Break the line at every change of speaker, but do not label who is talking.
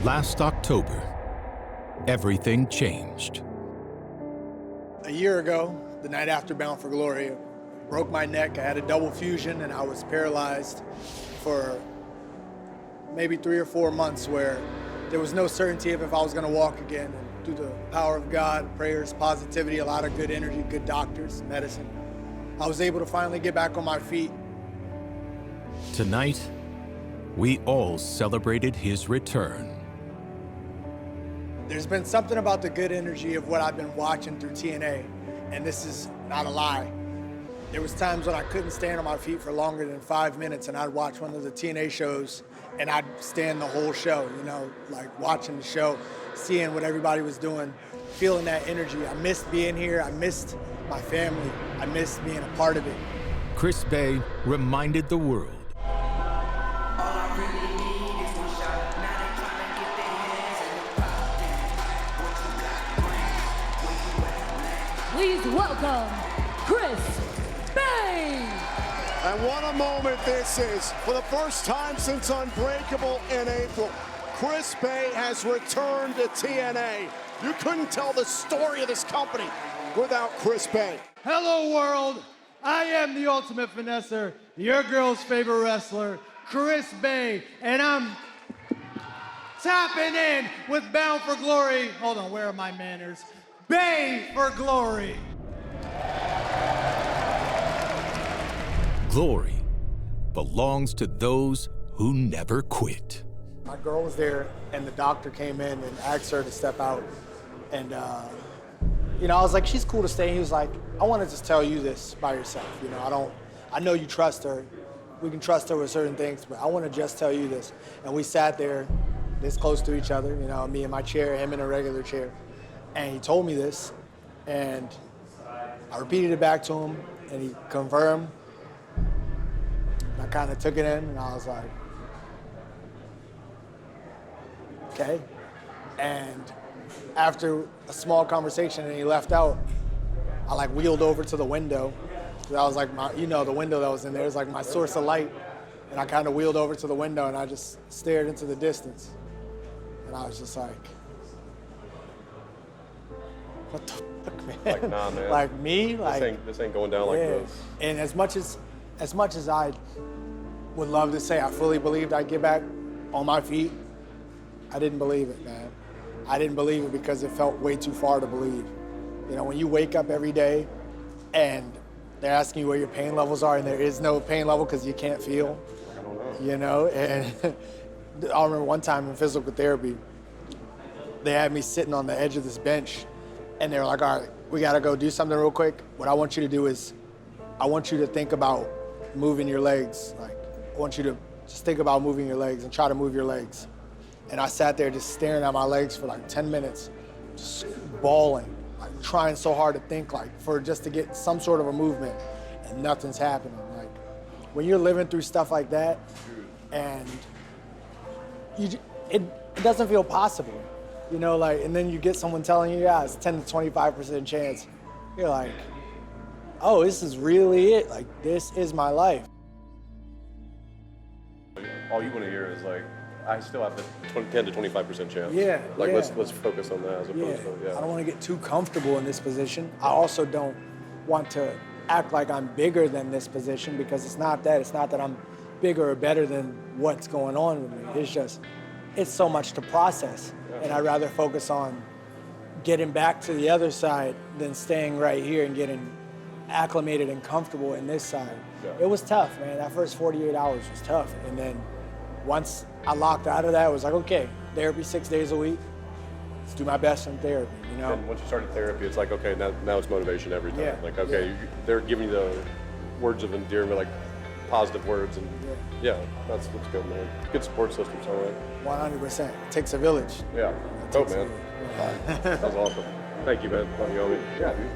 Last October, everything changed.
A year ago, the night after Bound for Glory, I broke my neck. I had a double fusion and I was paralyzed for maybe 3 or 4 months where there was no certainty of if I was gonna walk again. And through the power of God, prayers, positivity, a lot of good energy, good doctors, medicine, I was able to finally get back on my feet.
Tonight, we all celebrated his return.
There's been something about the good energy of what I've been watching through TNA, and this is not a lie. There was times when I couldn't stand on my feet for longer than 5 minutes, and I'd watch one of the TNA shows, and I'd stand the whole show, you know, like watching the show, seeing what everybody was doing, feeling that energy. I missed being here. I missed my family. I missed being a part of it.
Chris Bay reminded the world
please welcome Chris Bay.
And what a moment this is. For the first time since Unbreakable in April, Chris Bay has returned to TNA. You couldn't tell the story of this company without Chris Bay.
Hello, world. I am the ultimate finesser, your girl's favorite wrestler, Chris Bay, and I'm tapping in with Bound for Glory. Hold on, where are my manners? Bay for Glory.
glory belongs to those who never quit.
My girl was there, and the doctor came in and asked her to step out. And, you know, I was like, she's cool to stay. He was like, I want to just tell you this by yourself. You know, I know you trust her. We can trust her with certain things, but I want to just tell you this. And we sat there this close to each other, you know, me in my chair, him in a regular chair. And he told me this, and I repeated it back to him, and he confirmed. I kind of took it in, and I was like, okay. And after a small conversation and he left out, I like wheeled over to the window. That was like my, you know, the window that was in there is like my source of light. And I kind of wheeled over to the window and I just stared into the distance. And I was just like, what the fuck, man?
Like, nah, man.
Like me? Like,
this ain't going down like this.
And as much as I would love to say I fully believed I'd get back on my feet, I didn't believe it, man. I didn't believe it because it felt way too far to believe. You know, when you wake up every day and they're asking you where your pain levels are and there is no pain level because you can't feel,
I don't know.
you know? And I remember one time in physical therapy, they had me sitting on the edge of this bench and they were like, all right, we gotta go do something real quick. What I want you to do is, I want you to think about moving your legs. Like, I want you to just think about moving your legs and try to move your legs. And I sat there just staring at my legs for like 10 minutes, just bawling, like trying so hard to think, like for just to get some sort of a movement, and nothing's happening. Like when you're living through stuff like that, and it doesn't feel possible, you know, like, and then you get someone telling you, yeah, it's 10 to 25% chance. You're like, oh, this is really it. Like, this is my life.
All you want to hear is like, I still have the 10 to 25% chance.
Yeah.
Like,
yeah.
let's focus on that as opposed to, yeah.
I don't want to get too comfortable in this position. I also don't want to act like I'm bigger than this position because it's not that. It's not that I'm bigger or better than what's going on with me. It's just, it's so much to process. Yeah. And I'd rather focus on getting back to the other side than staying right here and getting acclimated and comfortable in this side. Yeah. It was tough, man. That first 48 hours was tough. And then once I locked out of that, it was like, okay, therapy 6 days a week. Let's do my best in therapy, you know?
And once you started therapy, it's like, okay, now it's motivation every time.
Yeah.
Like, okay, they're giving you the words of endearment, like positive words, and yeah, that's what's good, man. Good support system, all right.
100%. It takes a village.
Yeah. Dope, man. That was awesome. Thank you, man. Love you, homie. Yeah, dude.